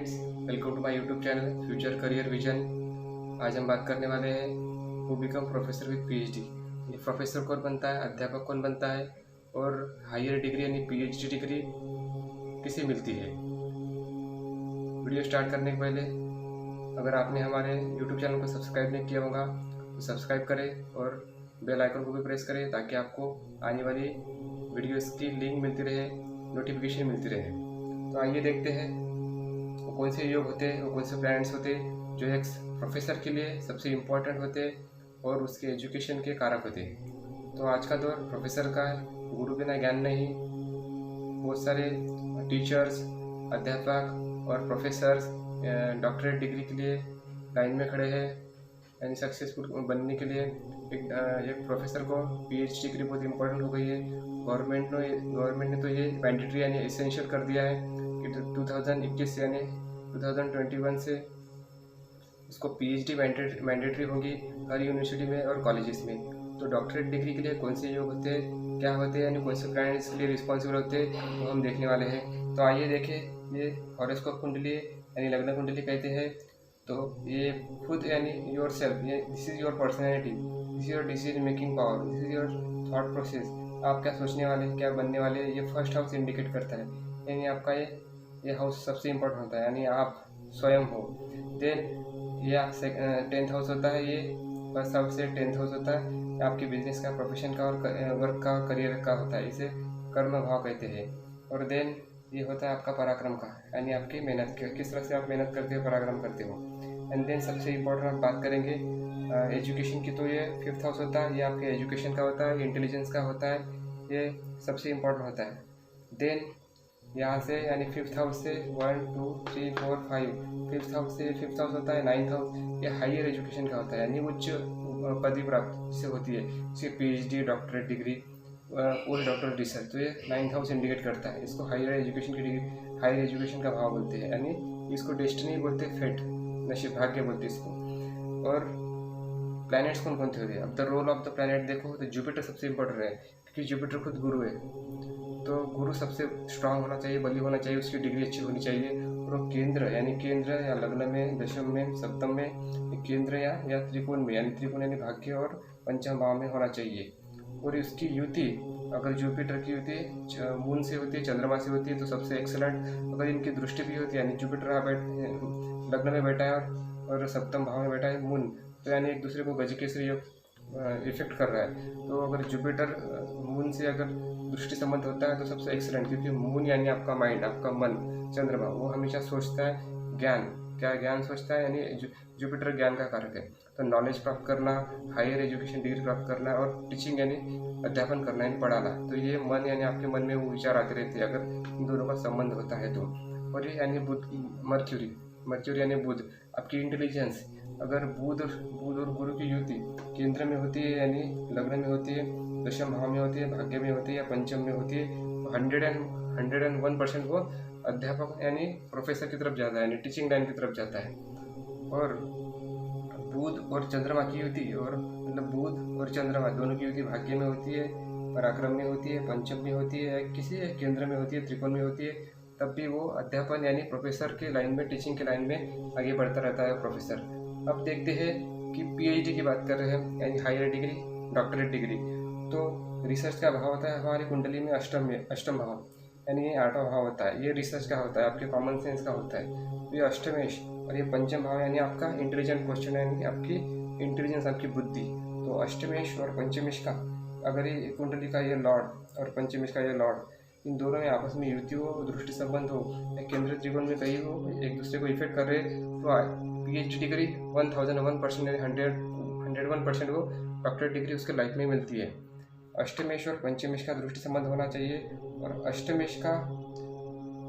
Friends, welcome to my YouTube channel Future Career Vision. आज हम बात करने वाले हैं who become professor with PhD. ये प्रोफेसर कौन बनता है, अध्यापक कौन बनता है और हायर डिग्री यानी पीएचडी डिग्री किसे मिलती है। वीडियो स्टार्ट करने के पहले अगर आपने हमारे यूट्यूब चैनल को सब्सक्राइब नहीं किया होगा तो सब्सक्राइब करें और बेल आइकन को भी प्रेस करें ताकि आपको आने वाली वीडियोस की लिंक मिलती रहे, नोटिफिकेशन मिलती रहे। तो आइए देखते हैं वो कौन से योग होते हैं, वो कौन से प्लैनेट्स होते हैं जो एक प्रोफेसर के लिए सबसे इम्पोर्टेंट होते हैं और उसके एजुकेशन के कारक होते हैं। तो आज का दौर प्रोफेसर का है, गुरु बिना ज्ञान नहीं। बहुत सारे टीचर्स, अध्यापक और प्रोफेसर्स डॉक्टरेट डिग्री के लिए लाइन में खड़े हैं, यानी सक्सेसफुल बनने के लिए। एक प्रोफेसर को पीएचडी डिग्री बहुत इंपॉर्टेंट हो गई है। गवर्नमेंट ने तो ये मैंडेटरी यानी एसेंशियल कर दिया है कि 2021 यानी 2021 से उसको पीएचडी मैंडेटरी होगी हर यूनिवर्सिटी में और कॉलेजेस में। तो डॉक्टरेट डिग्री के लिए कौन से योग होते हैं, क्या होते हैं, यानी कौन से प्लैनेट्स के लिए रिस्पॉन्सिबल होते हैं, वो हम देखने वाले हैं। तो आइए देखें, ये हॉरोस्कोप कुंडली यानी लग्न कुंडली कहते हैं। तो ये खुद यानी योर सेल्फ, ये this is your personality, this is your decision making power, this is your thought process. आप क्या सोचने वाले, क्या बनने वाले, ये फर्स्ट हाउस इंडिकेट करता है। यानी आपका ये हाउस सबसे इम्पोर्टेंट होता है, यानी आप स्वयं हो। देन या 10th हाउस होता है, ये फर्स्ट हाउस से 10th हाउस होता है, आपके बिजनेस का, प्रोफेशन का और वर्क का, करियर का होता है। इसे कर्म भाव कहते हैं। और देन ये होता है आपका पराक्रम का, यानी आपकी मेहनत के, किस तरह से आप मेहनत करते हो, पराक्रम करते हो। एंड देन सबसे इम्पोर्टेंट आप बात करेंगे एजुकेशन की, तो ये 5th हाउस होता है, ये आपके एजुकेशन का होता है, इंटेलिजेंस का होता है, ये सबसे इम्पोर्टेंट होता है। देन यहाँ से यानी 5th हाउस से 1 2 3 4 5, 5th हाउस से 5th हाउस होता है 9th हाउस, ये हायर एजुकेशन का होता है, यानी उच्च पदवी प्राप्त जिससे होती है, जैसे PhD, doctorate degree, post doctoral research. तो ये 9th हाउस इंडिकेट करता है। इसको हायर एजुकेशन की डिग्री, हायर एजुकेशन का भाव बोलते हैं, यानी इसको डेस्टिनी बोलते हैं, फेट, नशीब, भाग्य बोलते हैं इसको। और प्लैनेट्स कौन कौन से होते हैं, अब the role of the planet देखो तो जुपिटर सबसे इंपॉर्टेंट है, क्योंकि जुपिटर खुद गुरु है। तो गुरु सबसे स्ट्रांग होना चाहिए, बली होना चाहिए, उसकी डिग्री अच्छी होनी चाहिए। और वो केंद्र यानी केंद्र या लग्न में, दशम में, सप्तम में, केंद्र या त्रिकोण में, यानी त्रिकोण यानी भाग्य और पंचम भाव में होना चाहिए। और इसकी युति अगर जुपिटर की युति मून से होती है, चंद्रमा से होती है तो सबसे एक्सेलेंट। अगर इनकी दृष्टि भी होती है, यानी जुपिटर लग्न में बैठा है और सप्तम भाव में बैठा है मून, तो यानी एक दूसरे को गजकेसरी योग इफेक्ट कर रहा है। तो अगर जुपिटर मून से अगर दृष्टि संबंध होता है तो सबसे एक्सीलेंट, क्योंकि मून यानी आपका माइंड, आपका मन, चंद्रमा वो हमेशा सोचता है ज्ञान, क्या ज्ञान सोचता है, यानी जुपिटर ज्ञान का कारक है। तो नॉलेज प्राप्त करना, हायर एजुकेशन डिग्री प्राप्त करना और टीचिंग यानी अध्यापन करना, यानी पढ़ाना। तो ये मन यानी आपके मन में वो विचार आते रहते हैं अगर इन दोनों का संबंध होता है तो। और ये यानी बुध, मर्क्यूरी यानी बुध, आपकी इंटेलिजेंस। अगर बुध और गुरु की युति केंद्र में होती है, यानी लग्न में होती है, दशम भाव में होती है, भाग्य में होती है या पंचम में होती है, 101% वो अध्यापक यानी प्रोफेसर की तरफ जाता है, यानी टीचिंग लाइन की तरफ जाता है। और बुध और चंद्रमा की युति, और मतलब बुध और चंद्रमा दोनों की युति भाग्य में होती है, पराक्रम में होती है, पंचम में होती है, किसी केंद्र में होती है, त्रिकोण में होती है, तब भी वो अध्यापन यानी प्रोफेसर के लाइन में, टीचिंग के लाइन में आगे बढ़ता रहता है प्रोफेसर। अब देखते हैं कि पीएचडी की बात कर रहे हैं, यानी हायर डिग्री, डॉक्टरेट डिग्री। तो रिसर्च का भाव होता है हमारी कुंडली में अष्टम भाव, यानी ये 8वां भाव होता है, ये रिसर्च का होता है, आपके कॉमन सेंस का होता है। तो ये अष्टमेश और ये पंचम भाव यानी आपका इंटेलिजेंट क्वेश्चन, यानी आपकी इंटेलिजेंस, आपकी बुद्धि। तो अष्टमेश और पंचमेश का अगर ये कुंडली का ये लॉर्ड और पंचमेश का ये लॉर्ड, इन दोनों में आपस में युति हो, दृष्टि संबंध हो, या केंद्रीय त्रिकोण में कहीं हो, एक दूसरे को इफेक्ट कर रहे, तो पीएचडी डिग्री 1001% यानी 101% को डॉक्टरेट डिग्री उसके लाइफ में मिलती है। अष्टमेश और पंचमेश का दृष्टि संबंध होना चाहिए। और अष्टमेश का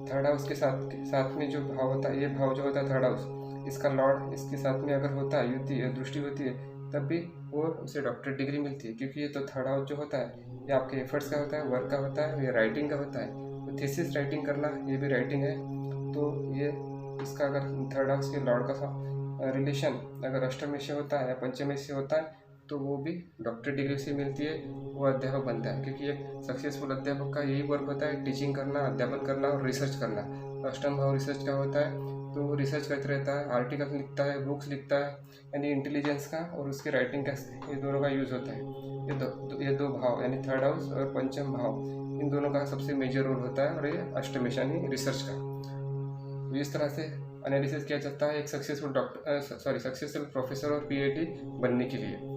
थर्ड हाउस के साथ में जो भाव होता है, ये भाव जो होता है थर्ड हाउस, इसका लॉर्ड इसके साथ में अगर होता है, युति दृष्टि होती है, तब भी वो उसे डॉक्टरेट डिग्री मिलती है। क्योंकि ये तो थर्ड हाउस जो होता है ये आपके एफर्ट्स का होता है, वर्क का होता है, ये राइटिंग का होता है। तो थीसिस राइटिंग करना ये भी राइटिंग है। तो ये इसका अगर थर्ड हाउस के लॉर्ड का रिलेशन अगर अष्टमेश से होता है या पंचमेश से होता है तो वो भी डॉक्टरेट डिग्री से मिलती है, वो अध्यापक बनता है। क्योंकि एक सक्सेसफुल अध्यापक का यही वर्क होता है, टीचिंग करना, अध्यापन करना और रिसर्च करना। अष्टम भाव रिसर्च का होता है, तो रिसर्च करते रहता है, आर्टिकल लिखता है, बुक्स लिखता है, यानी इंटेलिजेंस का और उसके राइटिंग का, ये दोनों का यूज़ होता है। ये दो भाव यानी थर्ड हाउस और पंचम भाव, इन दोनों का सबसे मेजर रोल होता है, और ये अष्टमेश यानी रिसर्च का। तो इस तरह से एनालिसिस किया जाता है एक सक्सेसफुल प्रोफेसर और पीएचडी बनने के लिए।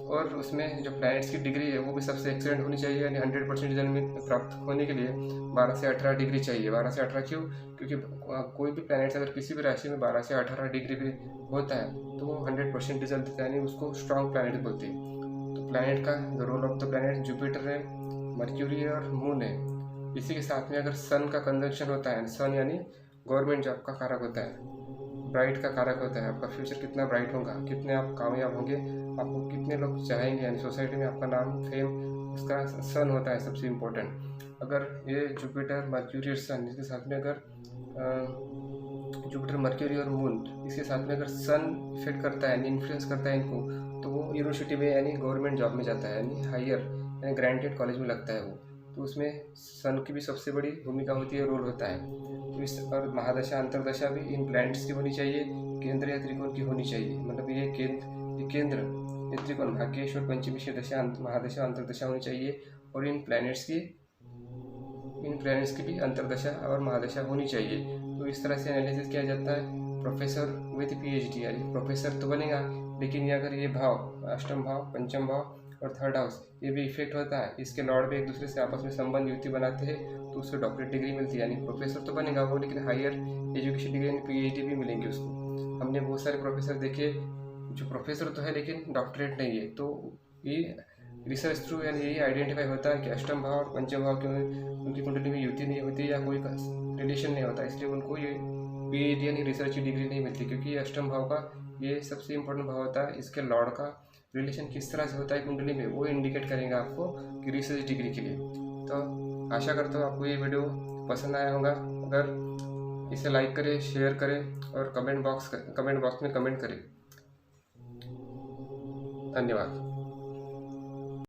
और उसमें जो प्लैनेट्स की डिग्री है वो भी सबसे एक्सीलेंट होनी चाहिए, यानी 100% रिजल्ट में प्राप्त होने के लिए 12 से 18 डिग्री चाहिए। 12 से 18 क्यों? क्योंकि कोई भी प्लैनेट्स अगर किसी भी राशि में 12 से 18 डिग्री भी होता है तो वो 100% रिजल्ट देता है, यानी उसको स्ट्रॉन्ग प्लैनेट बोलते हैं। तो प्लैनेट का the role of the planet Jupiter है, मर्क्यूरी है और मून है। इसी के साथ में अगर सन का कंजंक्शन होता है, सन यानी गवर्नमेंट जॉब का कारक होता है, ब्राइट का कारक होता है, आपका फ्यूचर कितना ब्राइट होगा, कितने आप कामयाब होंगे, आपको कितने लोग चाहेंगे, यानी सोसाइटी में आपका नाम फेम, उसका सन होता है सबसे इम्पोर्टेंट। अगर ये जुपिटर मर्क्यूरी और सन, इसके साथ में अगर जुपिटर मर्क्यूरी और मून, इसके साथ में अगर सन इफेक्ट करता है यानी इन्फ्लुएंस करता है इनको, तो वो यूनिवर्सिटी में यानी गवर्नमेंट जॉब में जाता है, यानी हायर यानी ग्रांटेड कॉलेज में लगता है वो। तो उसमें सन की भी सबसे बड़ी भूमिका होती है, रोल होता है। तो इस और महादशा अंतरदशा भी इन प्लैनेट्स की होनी चाहिए, केंद्र या त्रिकोण की होनी चाहिए। मतलब ये केंद्र ये त्रिकोण भाग्येश और पंचमेश दशा महादशा अंतरदशा होनी चाहिए, और इन प्लैनेट्स की भी अंतरदशा और महादशा होनी चाहिए। तो इस तरह से एनालिसिस किया जाता है। प्रोफेसर विद पीएचडी, यानी प्रोफेसर तो बनेगा, लेकिन ये अगर ये भाव अष्टम भाव, पंचम भाव और थर्ड हाउस ये भी इफेक्ट होता है, इसके लॉर्ड भी एक दूसरे से आपस में संबंध युति बनाते हैं, तो उसको डॉक्टरेट डिग्री मिलती है। यानी प्रोफेसर तो बनेगा वो, लेकिन हायर एजुकेशन डिग्री यानी पीएचडी भी मिलेंगी उसको। हमने बहुत सारे प्रोफेसर देखे जो प्रोफेसर तो है लेकिन डॉक्टरेट नहीं है, तो ये रिसर्च थ्रू यानी यही आइडेंटिफाई होता है कि अष्टम भाव और पंचम भाव क्यों उनकी कुंडली में युति नहीं होती या कोई रिलेशन नहीं होता, इसलिए उनको ये पीएचडी यानी रिसर्च की डिग्री नहीं मिलती, क्योंकि अष्टम भाव का ये सबसे इम्पोर्टेंट भाव होता है। इसके लॉर्ड का रिलेशन किस तरह से होता है कुंडली में, वो इंडिकेट करेंगे आपको कि रिसर्च डिग्री के लिए। तो आशा करता हूँ आपको ये वीडियो पसंद आया होगा। अगर इसे लाइक करें, शेयर करें और कमेंट बॉक्स में कमेंट करें। धन्यवाद।